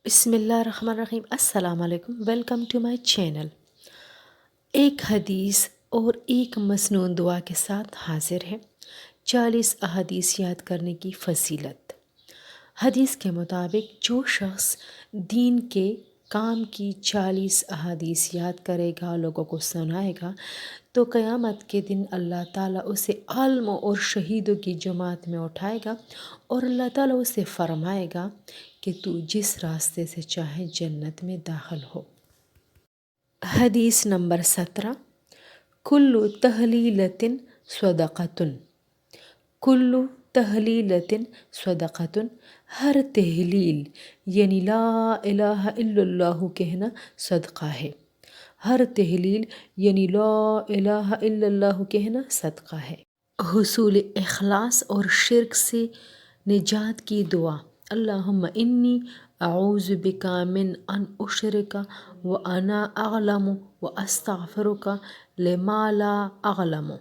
بسم اللہ الرحمن الرحیم۔ السلام علیکم، ویلکم ٹو مائی چینل۔ ایک حدیث اور ایک مسنون دعا کے ساتھ حاضر ہے 40 احادیث یاد کرنے کی فضیلت۔ حدیث کے مطابق جو شخص دین کے کام کی 40 احادیث یاد کرے گا، لوگوں کو سنائے گا، تو قیامت کے دن اللہ تعالیٰ اسے عالموں اور شہیدوں کی جماعت میں اٹھائے گا اور اللہ تعالیٰ اسے فرمائے گا کہ تو جس راستے سے چاہے جنت میں داخل ہو۔ حدیث نمبر 17، کل تحلیلۃ صدقۃ۔ کل تحلیلۃ صدقۃ، ہر تحلیل یعنی لا الہ الا اللہ کہنا صدقہ ہے۔ ہر تحلیل یعنی لا الہ الا اللہ کہنا صدقہ ہے۔ حصول اخلاص اور شرک سے نجات کی دعا، اللہم انی اعوذ بک من ان اشرک وانا اعلم واستغفرک لما لا اعلم۔